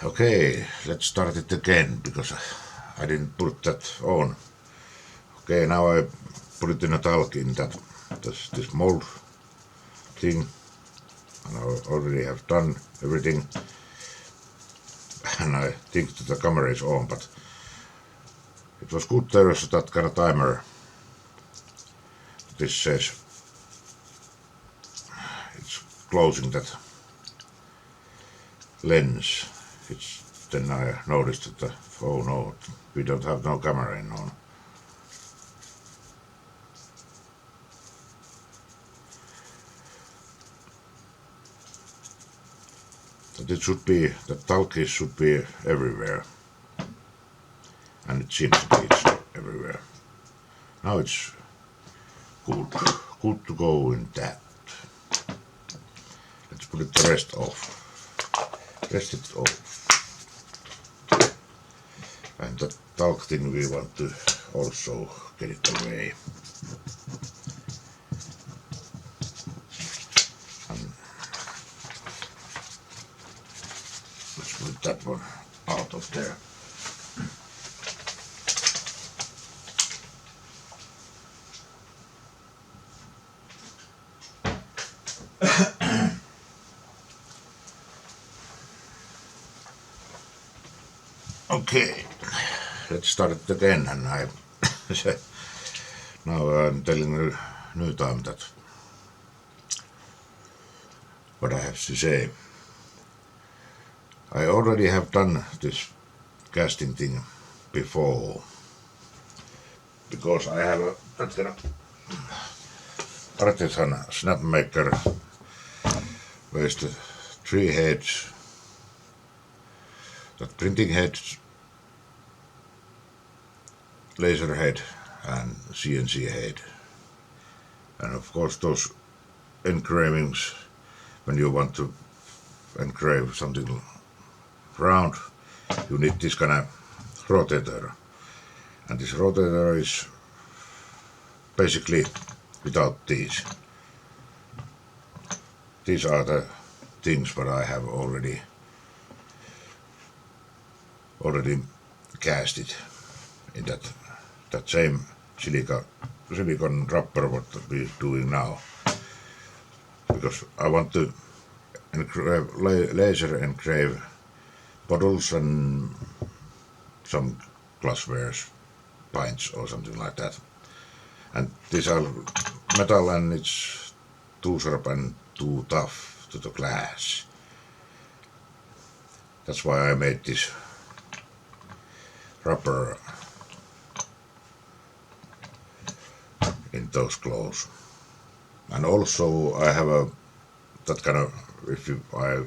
Okay, let's start it again because I didn't put that on. Okay, now I put it in a talk in that this mold thing, and I already have done everything, and I think that the camera is on, but it was good there is that kind of timer. This says it's closing that lens. Then I noticed that oh no, we don't have no camera in on. That it should be the talkies should be everywhere, and it seems to be it's everywhere. Now it's good to go in that. Let's put it the rest off. Rest it off. And that talk thing we want to also get it away. And let's put that one out of there. Okay, let's start it again, and now I'm telling a new time that what I have to say. I already have done this casting thing before because I have that kind of artisan snap maker with the 3 heads, that printing head, laser head and CNC head, and of course those engravings when you want to engrave something round, you need this kind of rotator, and this rotator is basically without these. These are the things that I have already casted in that same silicon wrapper what we're doing now, because I want to laser engrave bottles and some glasswares, pints or something like that. And these are metal and it's too sharp and too tough to the glass. That's why I made this rubber in those clothes. And also I have that kind of, if I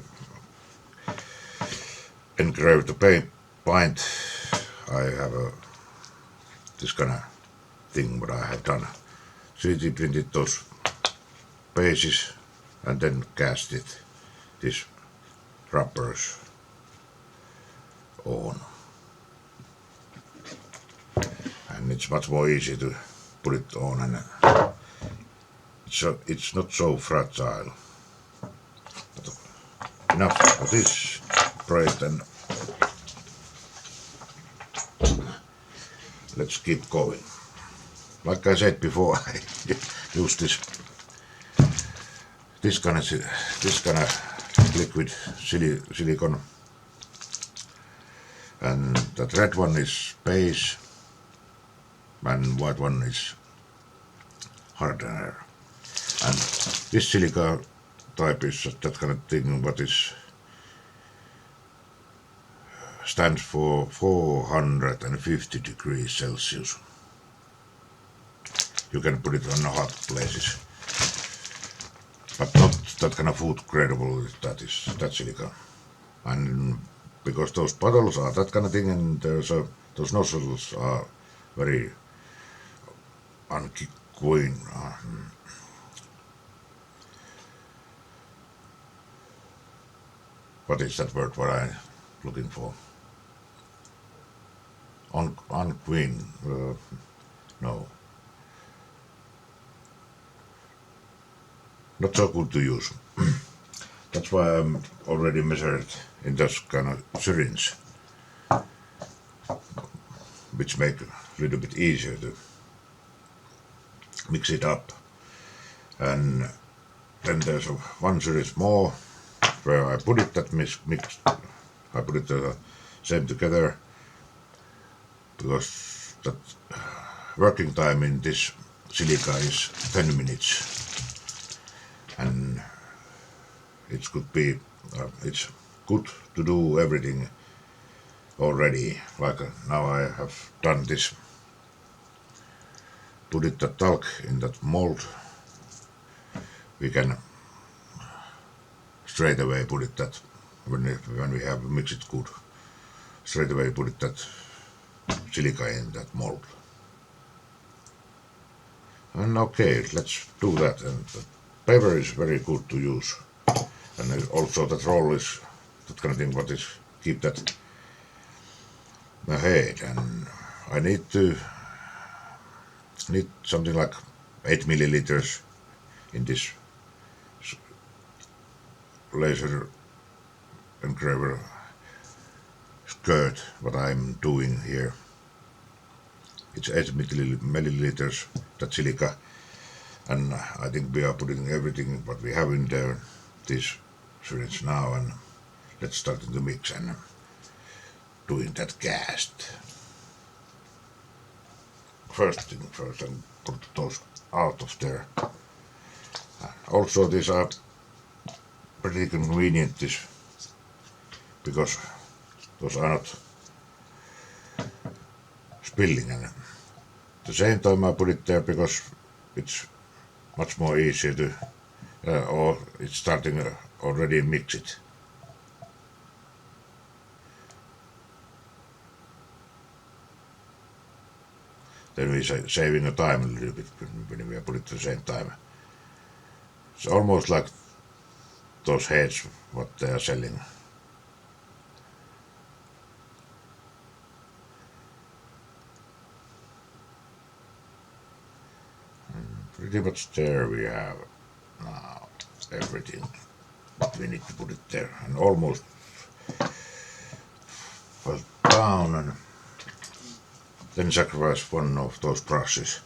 engrave the paint, I have this kind of thing what I have done. 3D printed those bases and then casted these rubbers on. And it's much more easy to put it on, and it's not so fragile. But enough of this braid, and let's keep going. Like I said before, I use this kind of liquid silicone, and that red one is base and white one is hardener. And this silica type is that kind of thing what is stands for 450 degrees Celsius. You can put it on hot places, but not that kind of food gradable. That silica, and because those bottles are that kind of thing, and those nozzles are very unqueen. What is that word what I'm looking for? Unqueen. No. Not so good to use. That's why I'm already measured in this kind of syringe, which make a little bit easier to mix it up. And then there's one syringe more where I put it that mix. I put it same together because that working time in this silica is 10 minutes, and it could be it's good to do everything already. Like now I have done this, put it the talc in that mold. We can straight away put it that when we have mixed it good, straight away put it that silica in that mold. And okay, let's do that. And the paper is very good to use, and also that roll is that kind of thing. What is keep that ahead, and I need something like 8 milliliters in this laser engraver skirt. What I'm doing here, it's 8 milliliters that silica, and I think we are putting everything what we have in there, this syringe now, and let's start to mix and doing that cast. First thing first, and put those out of there. Also, these are pretty convenient, this, because those are not spilling, and at the same time I put it there because it's much more easier to, or it's starting already mix it. Then we're saving the time a little bit when we put it at the same time. It's almost like those heads what they are selling. And pretty much there we have now everything that we need to put it there, and almost fell down, and then sacrifice one of those brushes.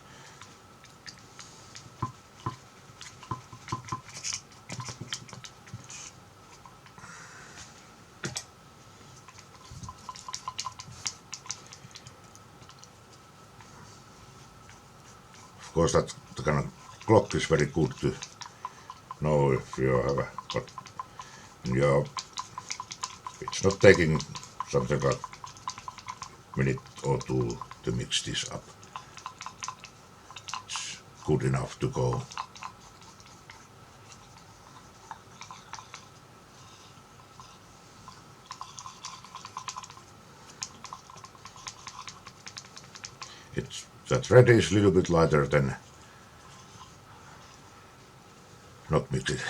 Of course, that the kind of clock is very good to know if you have got your. It's not taking something like a minute or two to mix this up. It's good enough to go. It's that red is a little bit lighter than not mixed.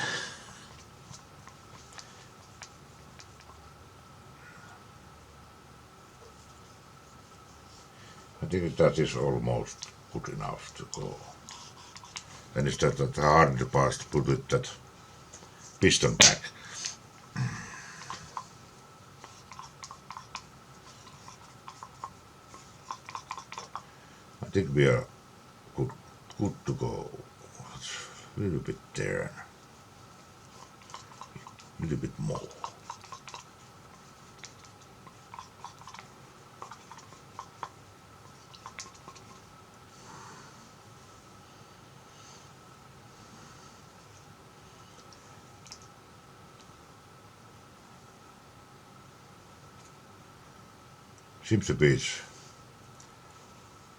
I think that is almost good enough to go. Then it's that harder part to put it that piston back. I think we are good to go. A little bit there, a little bit more. Seems to be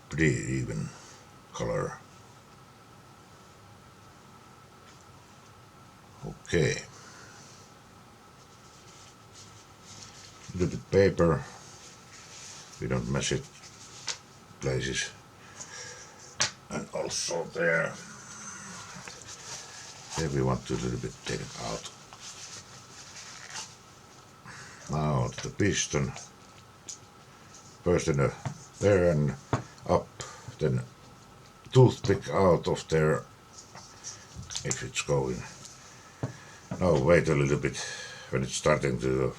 pretty even color. Okay. A little bit paper. We don't mess it places. And also there we want to a little bit take it out. Now the piston. First in there and up, then toothpick out of there if it's going. Now wait a little bit. When it's starting to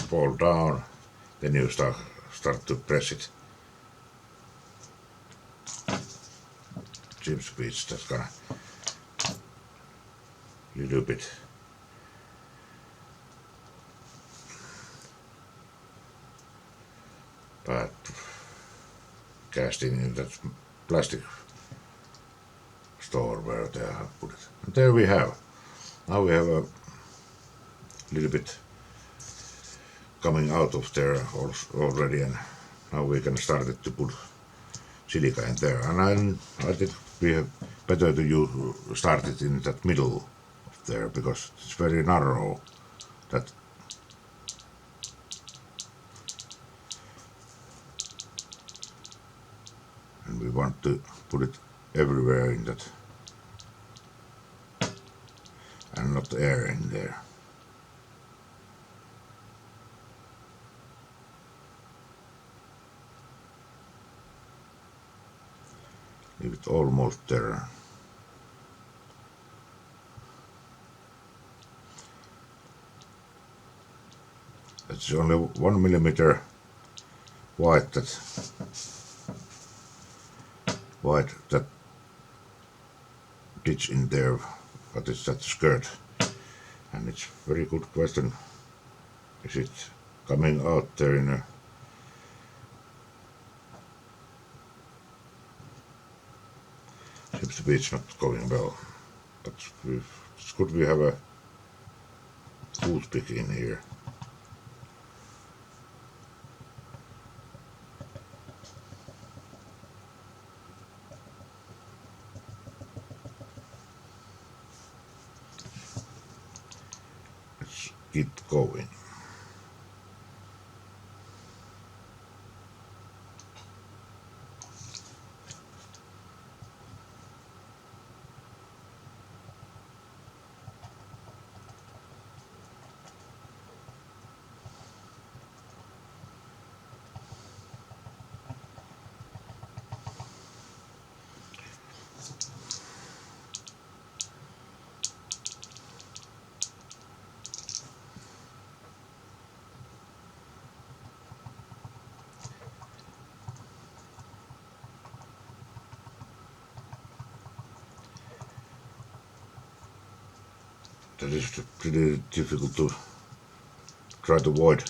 fall down, then you start to press it. Seems to be it's just gonna little bit. But casting in that plastic store where they have put it. And there we have. Now we have a little bit coming out of there already, and now we can start it to put silica in there. And I think we have better to start it in that middle of there because it's very narrow. That and we want to put it everywhere in that and not air in there. Leave it almost there. It's only 1 millimeter wide that ditch in there, but it's that skirt. And it's very good question. Is it coming out there in a seems to be it's not going well. But it's good we have a toothpick in here. Let's keep going. That is pretty difficult to try to avoid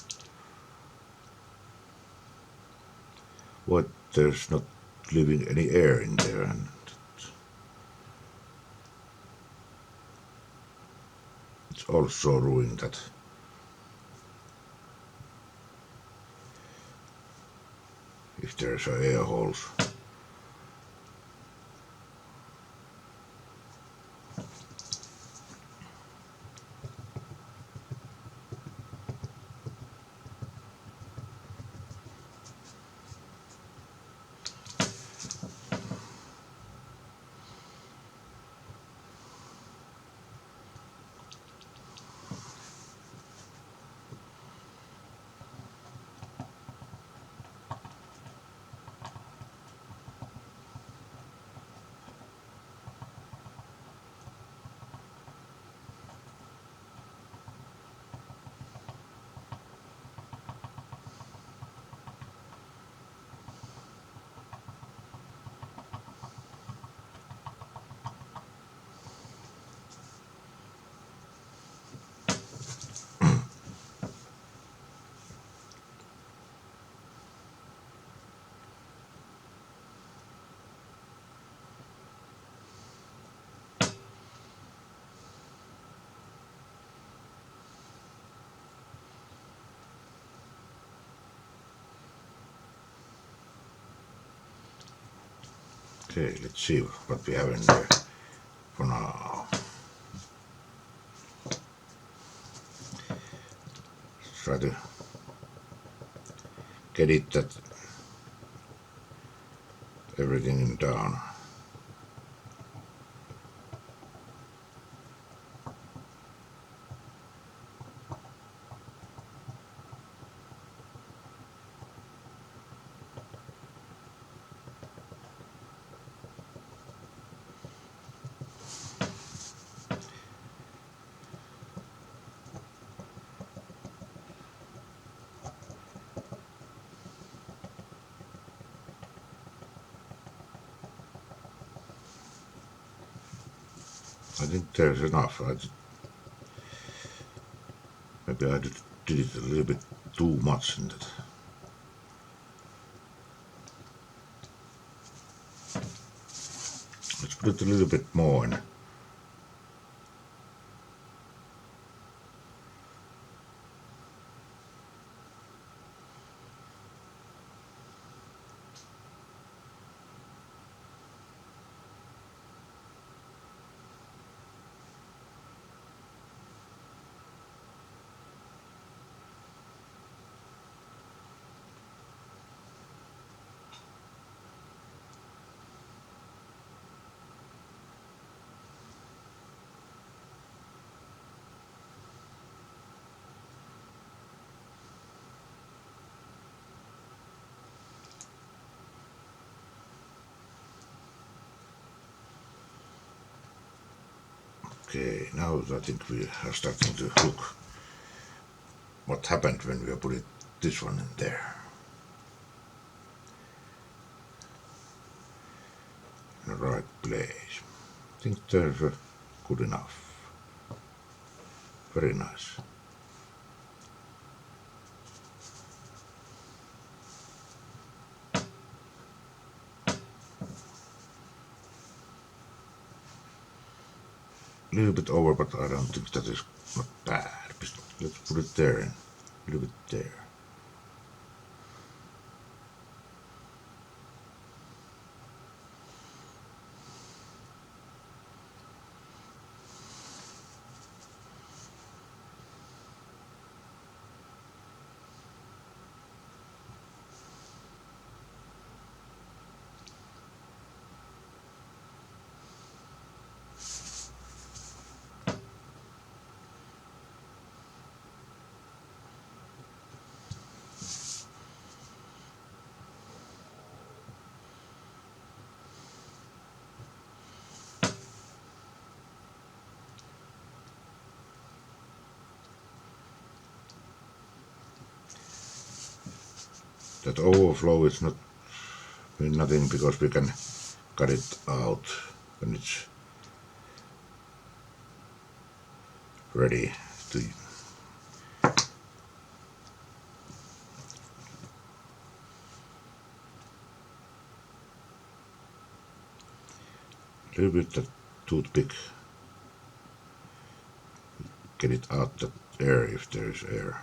there's not leaving any air in there, and it's also ruining that. If there's air holes. Okay, let's see what we have in there for now. Let's try to get it that everything down. I think there's enough. Maybe I did it a little bit too much in that. Let's put it a little bit more in. Okay, now I think we are starting to look what happened when we put this one in there. In the right place. I think there's good enough. Very nice. A little bit over, but I don't think that is not bad. Let's put it there in. A little bit there. That overflow is not nothing because we can cut it out when it's ready to. A little bit that toothpick. Get it out that air if there is air.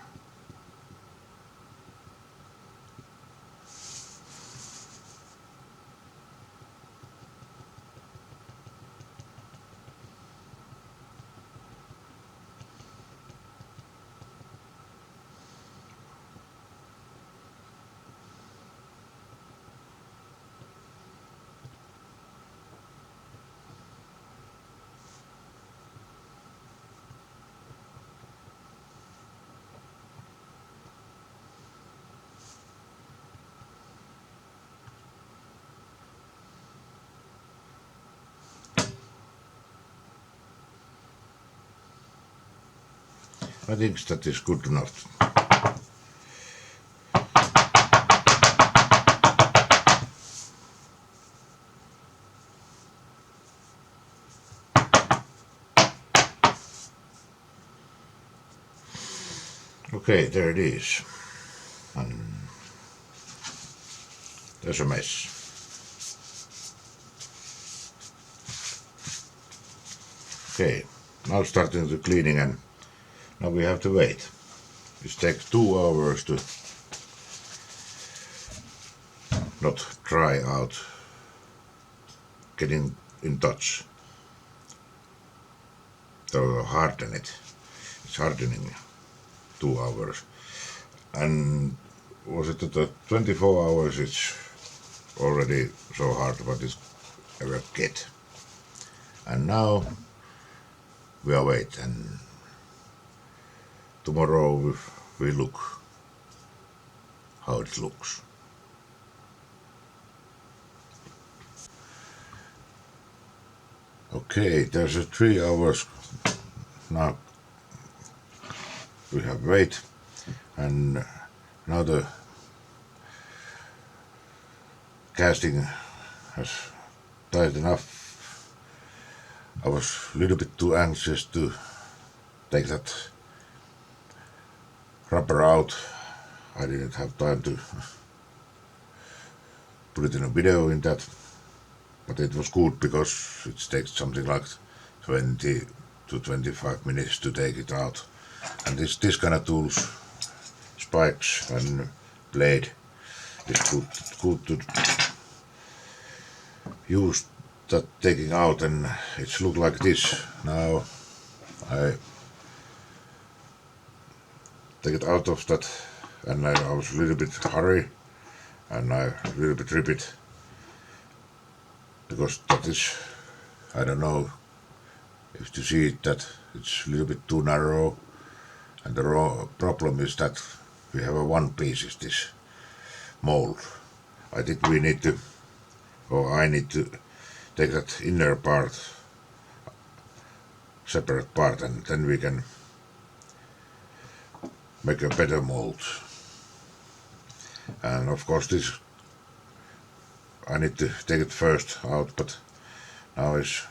I think that is good enough. Okay, there it is. And there's a mess. Okay, now starting the cleaning and now we have to wait. It takes 2 hours to not dry out, getting in touch. So harden it. It's hardening 2 hours. And was it the 24 hours it's already so hard what it ever get. And now we await and tomorrow we look how it looks. Okay, there's a 3 hours now. We have wait and now the casting has tight enough I was a little bit too anxious to take that rubber out. I didn't have time to put it in a video in that, but it was good because it takes something like 20 to 25 minutes to take it out. And this kind of tools, spikes and blade, is good to use that taking out, and it's look like this. Now I take it out of that, and I was a little bit hurry, and I a little bit rip it, because that is, I don't know if you see it, that it's a little bit too narrow, and the raw problem is that we have a one piece is this mold. I think we need to, or I need to take that inner part, separate part, and then we can make a better mold. And of course this, I need to take it first out, but now it's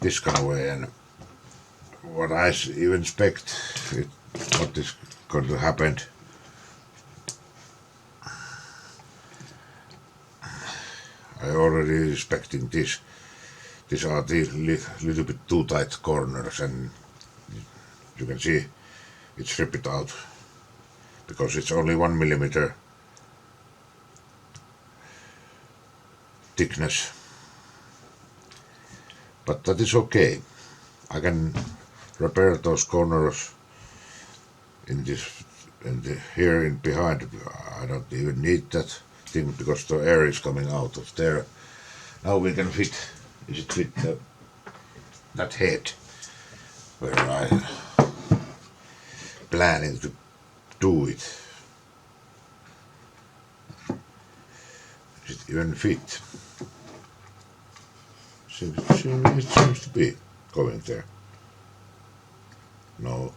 this kind of way, and what I even expect, what is going to happen. I already expecting this. These are the little bit too tight corners, and you can see it's ripped out because it's only 1 millimeter thickness. But that is okay. I can repair those corners in this, here in behind. I don't even need that thing because the air is coming out of there. Now we can fit. Is it fit that head where I planning to do it? Is it even fit? It seems to be going there. No,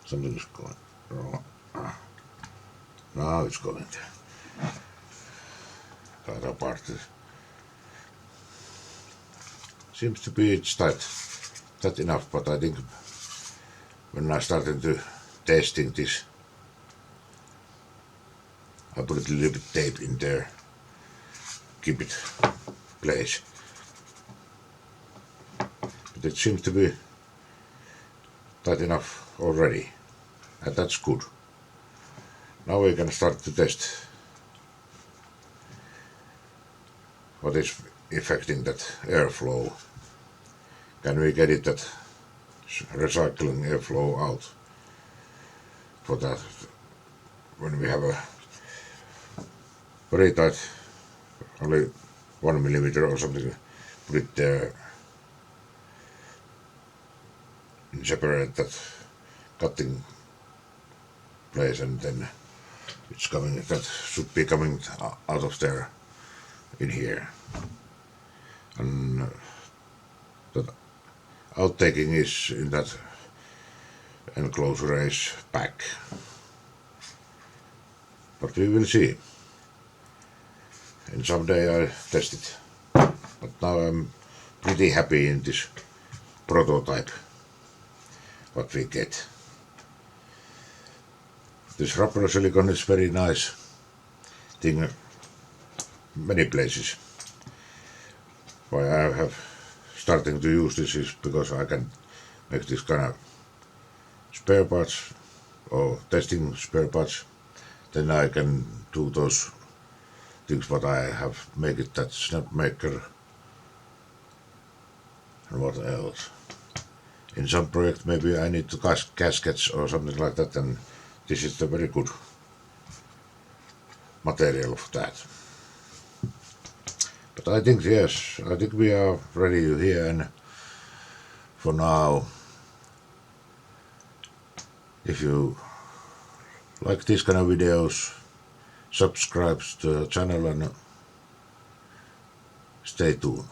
something is going wrong. Now it's going there. The other part seems to be it's tight enough, but I think when I started to testing this, I put a little bit tape in there, keep it place. But it seems to be tight enough already, and that's good. Now we can start to test what is affecting that airflow. Can we get it that recycling airflow out? For that, when we have a very tight, only 1 millimeter or something, put it there and separate that cutting place, and then it's coming, that should be coming out of there in here. And that outtaking is in that enclosure is back. But we will see. And someday I'll test it. But now I'm pretty happy in this prototype, what we get. This rubber silicone is very nice thing many places. Why I have starting to use this is because I can make this kind of spare parts or testing spare parts. Then I can do those things what I have make it that snap maker and what else. In some project maybe I need to cast gaskets or something like that, and this is a very good material for that. But I think yes, I think we are ready here, and for now, if you like these kind of videos, subscribe to the channel and stay tuned.